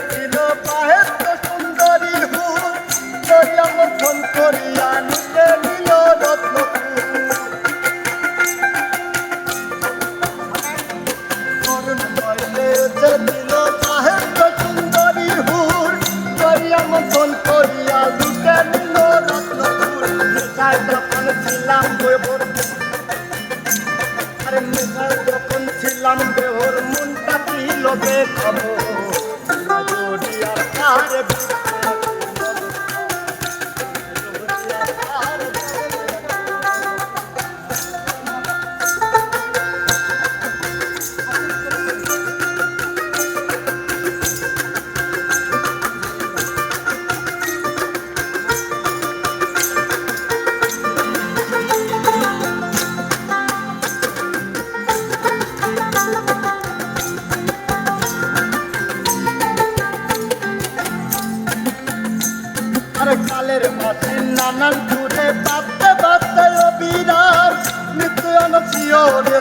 ছিল পাহের সুন্দরী হুর দরিয়া মন্থন করিয়া নিতে নিল ছিল পাহের সুন্দরী হুর দরিয়া মন্থন করিয়া নিতে নিল রত্নপুর নেশায় যখন ছিলাম বেহর আরে নেশায় যখন ছিলাম বেহর মনটা ছিল বেখবর কালের মাটি নানান ঘুরে বাঁধতে বাঁধতে অবিরাম নিত্য শিওরে